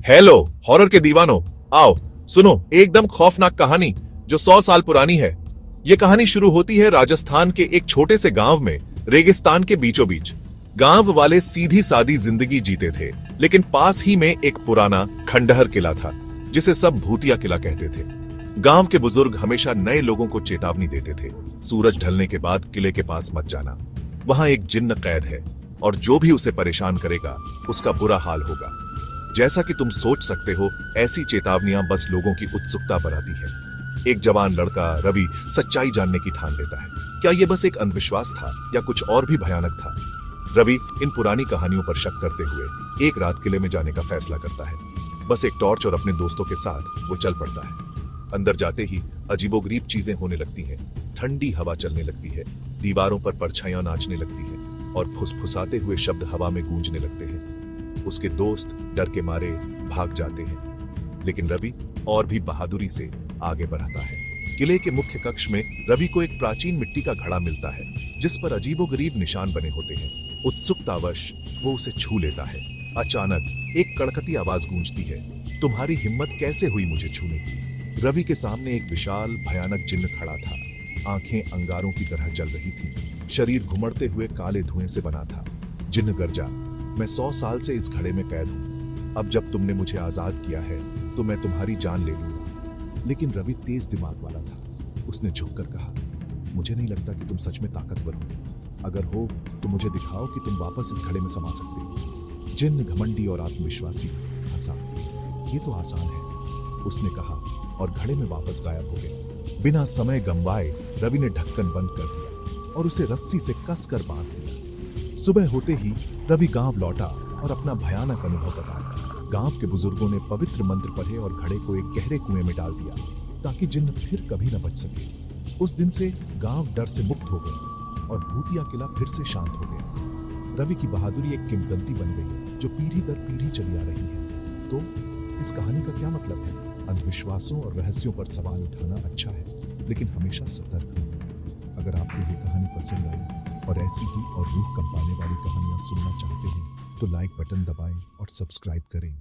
Hello horror के दीवानों, आओ सुनो एकदम खौफनाक कहानी जो 100 साल पुरानी है। ये कहानी शुरू होती है राजस्थान के एक छोटे से गांव में, रेगिस्तान के बीचों बीच। गांव वाले सीधी सादी जिंदगी जीते थे, लेकिन पास ही में एक पुराना खंडहर किला था जिसे सब भूतिया किला कहते थे। गांव के बुजुर्ग हमेशा नए लोगों को चेतावनी देते थे, सूरज ढलने के बाद किले के पास मत जाना, वहां एक जिन्न कैद है और जो भी उसे परेशान करेगा उसका बुरा हाल होगा। जैसा कि तुम सोच सकते हो, ऐसी चेतावनियां बस लोगों की उत्सुकता बढ़ाती है। एक जवान लड़का रवि सच्चाई जानने की ठान लेता है। क्या यह बस एक अंधविश्वास था या कुछ और भी भयानक था? रवि इन पुरानी कहानियों पर शक करते हुए एक रात किले में जाने का फैसला करता है। बस एक टॉर्च और अपने दोस्तों के साथ वो चल पड़ता है। अंदर जाते ही अजीबोगरीब चीजें होने लगती हैं। ठंडी हवा चलने लगती है, दीवारों पर परछाइयां नाचने लगती हैं और फुसफुसाते हुए शब्द हवा में गूंजने लगते हैं। उसके दोस्त डर के मारे भाग जाते हैं, लेकिन रवि और भी बहादुरी से आगे बढ़ता है। किले के मुख्य कक्ष में रवि को एक प्राचीन मिट्टी का घड़ा मिलता है जिस पर अजीबोगरीब निशान बने होते हैं। उत्सुकतावश वो उसे छू लेता है। अचानक एक कड़कती आवाज गूंजती है, तुम्हारी हिम्मत कैसे हुई मुझे छूने की? रवि के सामने एक विशाल भयानक जिन्न खड़ा था। आंखें अंगारों की तरह जल रही थी, शरीर घुमड़ते हुए काले धुएं से बना था। जिन्न गर्जा, मैं 100 साल से इस घड़े में कैद हूं। अब जब तुमने मुझे आजाद किया है तो मैं तुम्हारी जान ले लूंगा। लेकिन रवि तेज दिमाग वाला था। उसने झुककर कहा, मुझे नहीं लगता कि तुम सच में ताकतवर हो। अगर हो तो मुझे दिखाओ कि तुम वापस इस घड़े में समा सकते हो। जिन्न घमंडी और आत्मविश्वासी हंसा, ये तो आसान है, उसने कहा और घड़े में वापस गायब हो गए। बिना समय गंवाए रवि ने ढक्कन बंद कर दिया और उसे रस्सी से कसकर बांध दिया। सुबह होते ही रवि गांव लौटा और अपना भयानक अनुभव बताया। गांव के बुजुर्गों ने पवित्र मंत्र पढ़े और घड़े को एक गहरे कुएं में डाल दिया ताकि जिन्न फिर कभी न बच सके। उस दिन से गांव डर से मुक्त हो गया और भूतिया किला फिर से शांत हो गया। रवि की बहादुरी एक किंवदंती बन गई जो पीढ़ी दर पीढ़ी चली आ रही है। तो इस कहानी का क्या मतलब है? अंधविश्वासों और रहस्यों पर सवाल उठाना अच्छा है, लेकिन हमेशा सतर्क रहना। अगर आपको ये कहानी पसंद आई और ऐसी ही और रूह कंपाने वाली कहानियां सुनना चाहते हैं तो लाइक बटन दबाएं और सब्सक्राइब करें।